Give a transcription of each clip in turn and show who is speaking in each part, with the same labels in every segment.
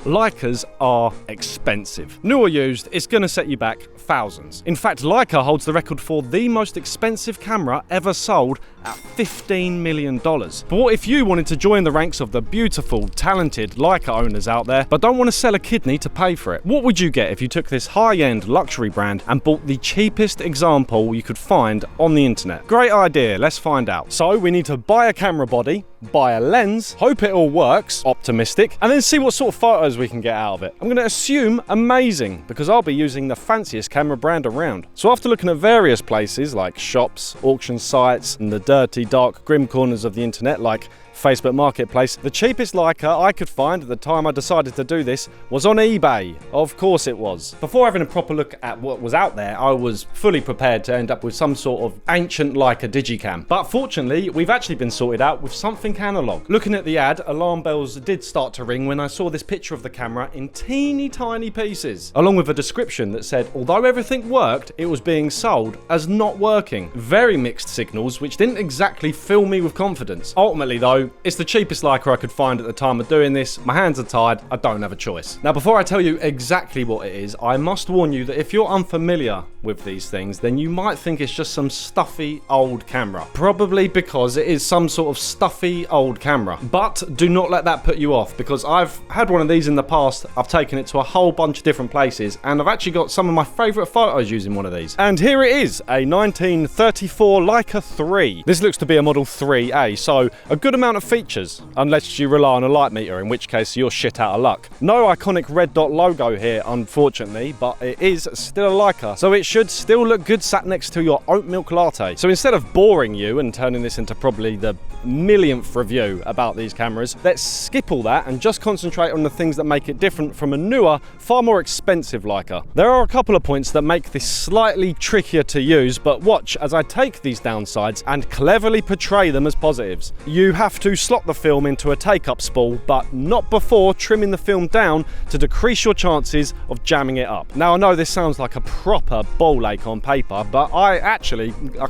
Speaker 1: Leicas are expensive. New or used, it's going to set you back thousands. In fact, Leica holds the record for the most expensive camera ever sold at $15 million. But what if you wanted to join the ranks of the beautiful, talented Leica owners out there, but don't want to sell a kidney to pay for it? What would you get if you took this high-end luxury brand and bought the cheapest example you could find on the internet? Great idea, let's find out. So we need to buy a camera body, buy a lens, hope it all works, optimistic, and then see what sort of photos we can get out of it. I'm going to assume amazing, because I'll be using the fanciest camera brand around. So after looking at various places like shops, auction sites, and the dirty, dark, grim corners of the internet like Facebook Marketplace, the cheapest Leica I could find at the time I decided to do this was on eBay. Of course it was. Before having a proper look at what was out there, I was fully prepared to end up with some sort of ancient Leica digicam. But fortunately, we've actually been sorted out with something analog. Looking at the ad, alarm bells did start to ring when I saw this picture of the camera in teeny tiny pieces, along with a description that said, although everything worked, it was being sold as not working. Very mixed signals, which didn't exactly fill me with confidence. Ultimately though, it's the cheapest Leica I could find at the time of doing this. My hands are tied, I don't have a choice. Now before I tell you exactly what it is, I must warn you that if you're unfamiliar with these things, then you might think it's just some stuffy old camera. Probably because it is some sort of stuffy old camera. But do not let that put you off, because I've had one of these in the past, I've taken it to a whole bunch of different places, and I've actually got some of my favourite photos using one of these. And here it is, a 1934 Leica 3. This looks to be a Model 3A, so a good amount of features, unless you rely on a light meter, in which case you're shit out of luck. No iconic red dot logo here, unfortunately, but it is still a Leica, so it should still look good sat next to your oat milk latte. So instead of boring you and turning this into probably the millionth review about these cameras, let's skip all that and just concentrate on the things that make it different from a newer, far more expensive Leica. There are a couple of points that make this slightly trickier to use, but watch as I take these downsides and cleverly portray them as positives. You have to slot the film into a take-up spool, but not before trimming the film down to decrease your chances of jamming it up. Now I know this sounds like a proper ball ache on paper, but I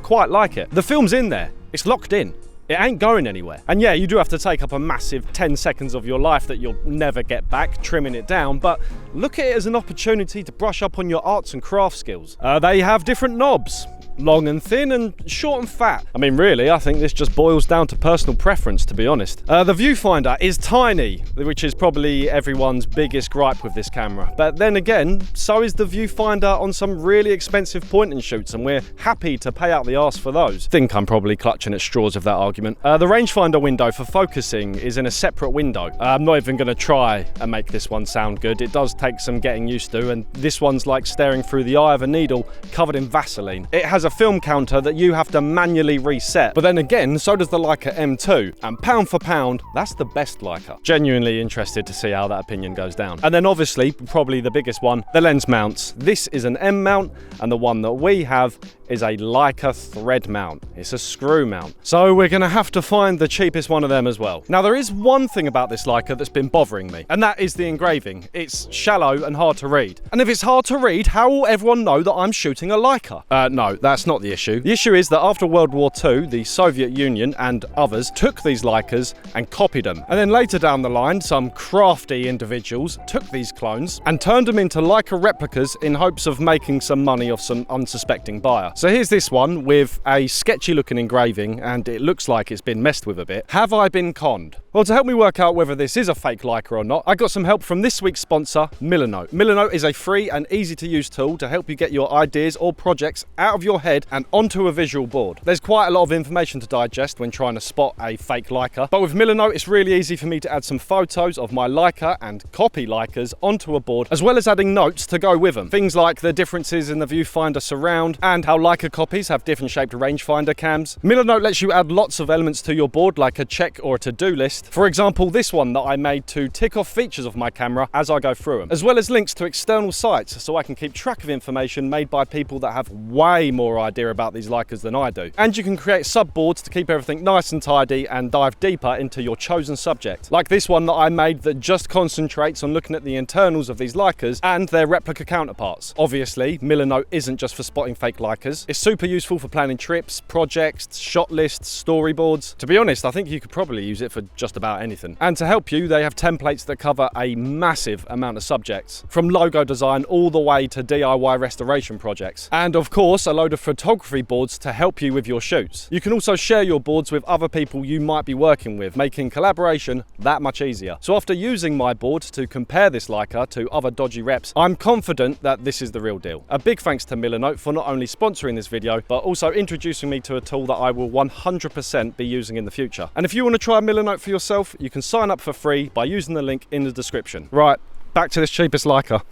Speaker 1: quite like it. The film's in there, it's locked in. It ain't going anywhere. And yeah, you do have to take up a massive 10 seconds of your life that you'll never get back trimming it down, but look at it as an opportunity to brush up on your arts and crafts skills. They have different knobs. Long and thin and short and fat. I mean, really, I think this just boils down to personal preference, to be honest. The viewfinder is tiny, which is probably everyone's biggest gripe with this camera. But then again, so is the viewfinder on some really expensive point and shoots, and we're happy to pay out the arse for those. Think I'm probably clutching at straws of that argument. The rangefinder window for focusing is in a separate window. I'm not even going to try and make this one sound good. It does take some getting used to, and this one's like staring through the eye of a needle covered in Vaseline. It has a film counter that you have to manually reset, but then again, so does the Leica M2, and pound for pound, that's the best Leica. Genuinely interested to see how that opinion goes down. And then obviously, probably the biggest one, the lens mounts. This is an M mount, and the one that we have is a Leica thread mount. It's a screw mount. So we're gonna have to find the cheapest one of them as well. Now there is one thing about this Leica that's been bothering me, and that is the engraving. It's shallow and hard to read. And if it's hard to read, how will everyone know that I'm shooting a Leica? No, that's not the issue. The issue is that after World War II, the Soviet Union and others took these Leicas and copied them. And then later down the line, some crafty individuals took these clones and turned them into Leica replicas in hopes of making some money off some unsuspecting buyer. So here's this one with a sketchy looking engraving, and it looks like it's been messed with a bit. Have I been conned? Well, to help me work out whether this is a fake Leica or not, I got some help from this week's sponsor, Milanote. Milanote is a free and easy to use tool to help you get your ideas or projects out of your head and onto a visual board. There's quite a lot of information to digest when trying to spot a fake Leica, but with Milanote it's really easy for me to add some photos of my Leica and copy Leicas onto a board, as well as adding notes to go with them. Things like the differences in the viewfinder surround and how Leica copies have different shaped rangefinder cams. Milanote lets you add lots of elements to your board, like a check or a to-do list. For example, this one that I made to tick off features of my camera as I go through them, as well as links to external sites so I can keep track of information made by people that have way more idea about these Leicas than I do. And you can create subboards to keep everything nice and tidy and dive deeper into your chosen subject. Like this one that I made that just concentrates on looking at the internals of these Leicas and their replica counterparts. Obviously, Milanote isn't just for spotting fake Leicas. It's super useful for planning trips, projects, shot lists, storyboards. To be honest, I think you could probably use it for just just about anything. And to help you, they have templates that cover a massive amount of subjects, from logo design all the way to DIY restoration projects. And of course, a load of photography boards to help you with your shoots. You can also share your boards with other people you might be working with, making collaboration that much easier. So after using my board to compare this Leica to other dodgy reps, I'm confident that this is the real deal. A big thanks to Milanote for not only sponsoring this video, but also introducing me to a tool that I will 100% be using in the future. And if you want to try Milanote for yourself, you can sign up for free by using the link in the description. Right, back to this cheapest Leica.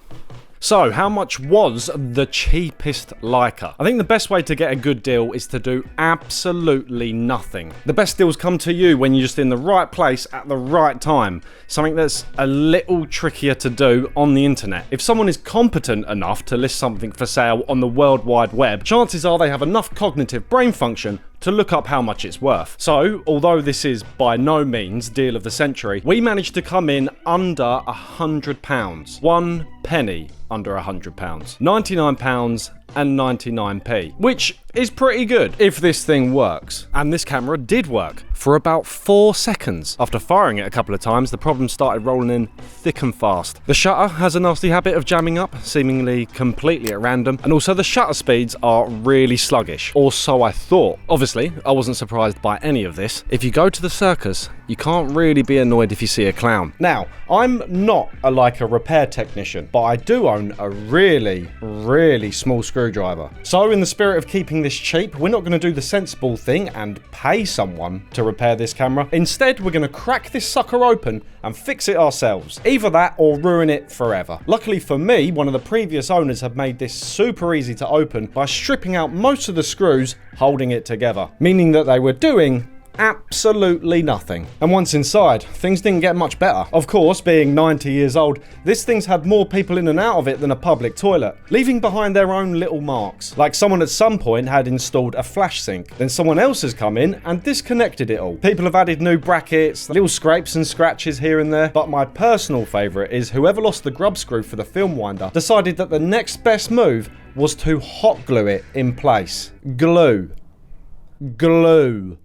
Speaker 1: So, how much was the cheapest Leica? I think the best way to get a good deal is to do absolutely nothing. The best deals come to you when you're just in the right place at the right time. Something that's a little trickier to do on the internet. If someone is competent enough to list something for sale on the World Wide Web, chances are they have enough cognitive brain function to look up how much it's worth. So, although this is by no means deal of the century, we managed to come in under £100. 1 penny under £100. £99 and 99p, which is pretty good if this thing works. And this camera did work for about 4 seconds. After firing it a couple of times, the problem started rolling in thick and fast. The shutter has a nasty habit of jamming up, seemingly completely at random, and also the shutter speeds are really sluggish, or so I thought. Obviously, I wasn't surprised by any of this. If you go to the circus, you can't really be annoyed if you see a clown. Now, I'm not a Leica repair technician, but I do own a really small screwdriver. So in the spirit of keeping this cheap, we're not going to do the sensible thing and pay someone to repair this camera. Instead, we're going to crack this sucker open and fix it ourselves. Either that or ruin it forever. Luckily for me, one of the previous owners had made this super easy to open by stripping out most of the screws holding it together, meaning that they were doing absolutely nothing. And once inside, things didn't get much better. Of course, being 90 years old, this thing's had more people in and out of it than a public toilet, leaving behind their own little marks. Like someone at some point had installed a flash sink, then someone else has come in and disconnected it all. People have added new brackets, little scrapes and scratches here and there, but my personal favourite is whoever lost the grub screw for the film winder decided that the next best move was to hot glue it in place. Glue.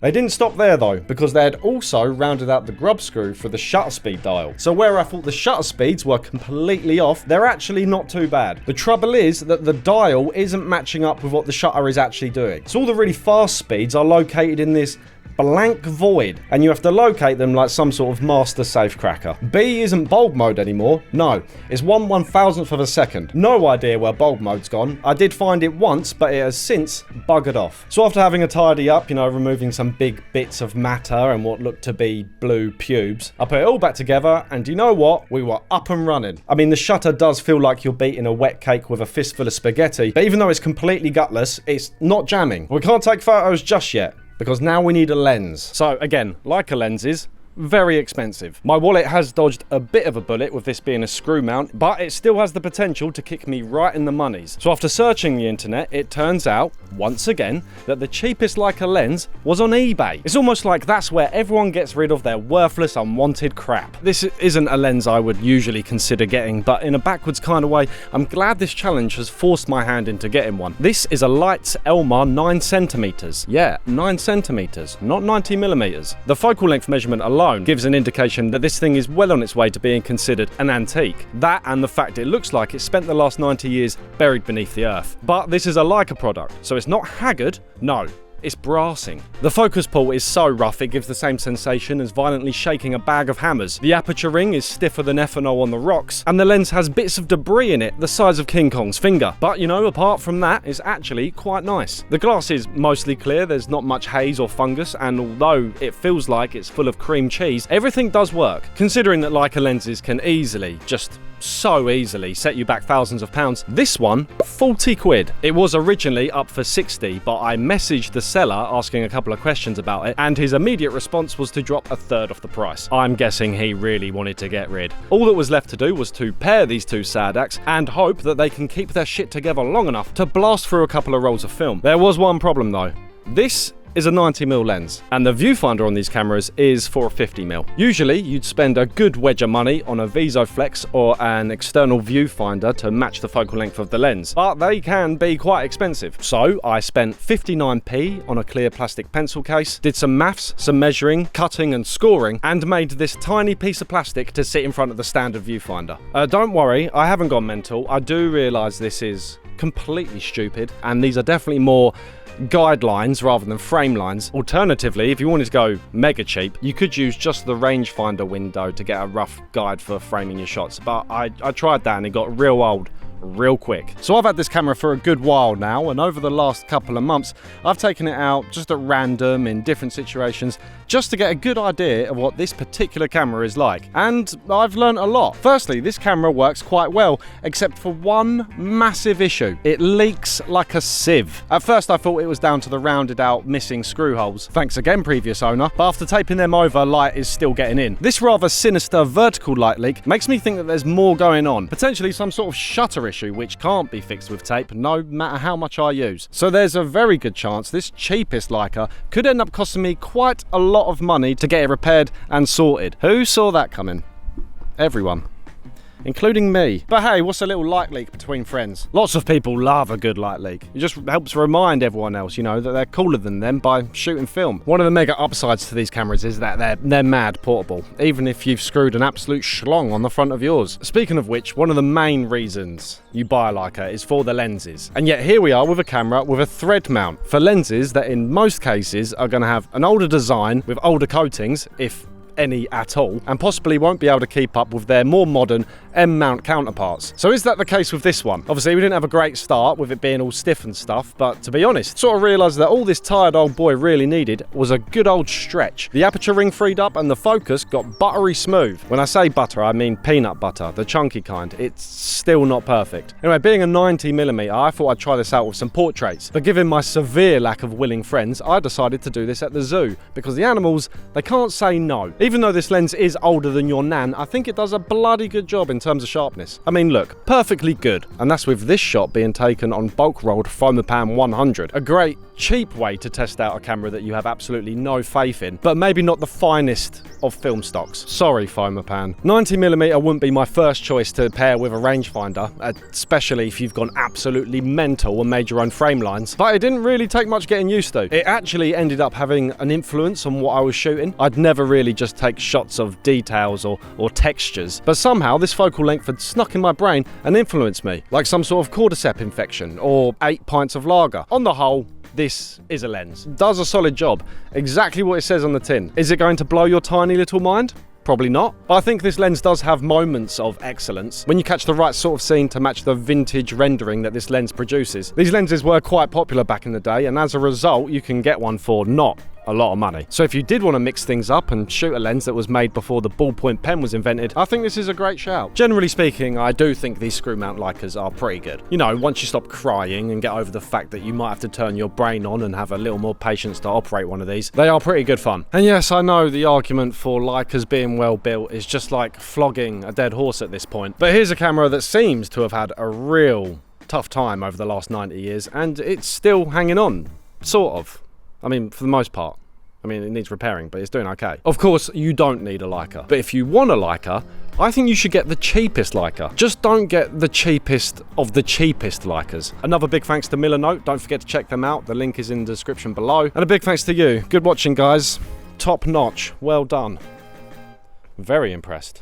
Speaker 1: They didn't stop there though, because they had also rounded out the grub screw for the shutter speed dial. So where I thought the shutter speeds were completely off, they're actually not too bad. The trouble is that the dial isn't matching up with what the shutter is actually doing. So all the really fast speeds are located in this blank void, and you have to locate them like some sort of master safecracker. B isn't bulb mode anymore. No, it's 1/1000th of a second. No idea where bulb mode's gone. I did find it once, but it has since buggered off. So after having a tidy up, removing some big bits of matter and what looked to be blue pubes, I put it all back together, and you know what? We were up and running. I mean, the shutter does feel like you're beating a wet cake with a fistful of spaghetti, but even though it's completely gutless, it's not jamming. We can't take photos just yet, because now we need a lens. So again, Leica lenses, very expensive. My wallet has dodged a bit of a bullet with this being a screw mount, but it still has the potential to kick me right in the monies. So after searching the internet, it turns out, once again, that the cheapest Leica lens was on eBay. It's almost like that's where everyone gets rid of their worthless, unwanted crap. This isn't a lens I would usually consider getting, but in a backwards kind of way, I'm glad this challenge has forced my hand into getting one. This is a Leitz Elmar 9cm. Yeah, 9cm, not 90mm. The focal length measurement alone gives an indication that this thing is well on its way to being considered an antique. That and the fact it looks like it spent the last 90 years buried beneath the earth. But this is a Leica product, so it's not haggard, no. It's brassing. The focus pull is so rough it gives the same sensation as violently shaking a bag of hammers. The aperture ring is stiffer than ethanol on the rocks, and the lens has bits of debris in it the size of King Kong's finger. But apart from that, it's actually quite nice. The glass is mostly clear, there's not much haze or fungus, and although it feels like it's full of cream cheese, everything does work. Considering that Leica lenses can easily, just so easily, set you back thousands of pounds, this one, 40 quid. It was originally up for 60, but I messaged the seller asking a couple of questions about it, and his immediate response was to drop a third off the price. I'm guessing he really wanted to get rid. All that was left to do was to pair these two sad acts and hope that they can keep their shit together long enough to blast through a couple of rolls of film. There was one problem though. This is a 90mm lens, and the viewfinder on these cameras is for a 50mm. Usually, you'd spend a good wedge of money on a VisoFlex or an external viewfinder to match the focal length of the lens, but they can be quite expensive. So I spent 59p on a clear plastic pencil case, did some maths, some measuring, cutting and scoring, and made this tiny piece of plastic to sit in front of the standard viewfinder. Don't worry, I haven't gone mental. I do realise this is completely stupid, and these are definitely more guidelines rather than frame lines. Alternatively, if you wanted to go mega cheap, you could use just the rangefinder window to get a rough guide for framing your shots, but I tried that and it got real old real quick. So I've had this camera for a good while now, and over the last couple of months I've taken it out just at random in different situations just to get a good idea of what this particular camera is like, and I've learned a lot. Firstly, this camera works quite well, except for one massive issue: it leaks like a sieve. At first I thought it was down to the rounded out missing screw holes, thanks again previous owner, but after taping them over, light is still getting in. This rather sinister vertical light leak makes me think that there's more going on, potentially some sort of shutter issue which can't be fixed with tape no matter how much I use. So there's a very good chance this cheapest Leica could end up costing me quite a lot of money to get it repaired and sorted. Who saw that coming? Everyone. Including me. But hey, what's a little light leak between friends? Lots of people love a good light leak. It just helps remind everyone else, you know, that they're cooler than them by shooting film. One of the mega upsides to these cameras is that they're mad portable, even if you've screwed an absolute schlong on the front of yours. Speaking of which, one of the main reasons you buy a Leica is for the lenses. And yet here we are with a camera with a thread mount for lenses that in most cases are going to have an older design with older coatings, if any at all, and possibly won't be able to keep up with their more modern M-mount counterparts. So is that the case with this one? Obviously we didn't have a great start with it being all stiff and stuff, but to be honest, sort of realised that all this tired old boy really needed was a good old stretch. The aperture ring freed up and the focus got buttery smooth. When I say butter, I mean peanut butter, the chunky kind. It's still not perfect. Anyway, being a 90mm, I thought I'd try this out with some portraits, but given my severe lack of willing friends, I decided to do this at the zoo, because the animals, they can't say no. Even though this lens is older than your nan, I think it does a bloody good job in terms of sharpness. I mean, look, perfectly good. And that's with this shot being taken on bulk rolled Fomapan 100. A great, cheap way to test out a camera that you have absolutely no faith in, but maybe not the finest of film stocks. Sorry, Fomapan. 90mm wouldn't be my first choice to pair with a rangefinder, especially if you've gone absolutely mental and made your own frame lines, but it didn't really take much getting used to. It actually ended up having an influence on what I was shooting. I'd never really just take shots of details or textures, but somehow this focal length had snuck in my brain and influenced me, like some sort of cordyceps infection or 8 pints of lager. On the whole, this is a lens. Does a solid job. Exactly what it says on the tin. Is it going to blow your tiny little mind? Probably not. But I think this lens does have moments of excellence when you catch the right sort of scene to match the vintage rendering that this lens produces. These lenses were quite popular back in the day, and as a result, you can get one for not a lot of money. So if you did want to mix things up and shoot a lens that was made before the ballpoint pen was invented, I think this is a great shout. Generally speaking, I do think these screw mount Leicas are pretty good. You know, once you stop crying and get over the fact that you might have to turn your brain on and have a little more patience to operate one of these, they are pretty good fun. And yes, I know the argument for Leicas being well built is just like flogging a dead horse at this point, but here's a camera that seems to have had a real tough time over the last 90 years, and it's still hanging on, sort of. I mean, for the most part. I mean, it needs repairing, but it's doing okay. Of course, you don't need a Leica. But if you want a Leica, I think you should get the cheapest Leica. Just don't get the cheapest of the cheapest Leicas. Another big thanks to Miller Note. Don't forget to check them out. The link is in the description below. And a big thanks to you. Good watching, guys. Top notch. Well done. Very impressed.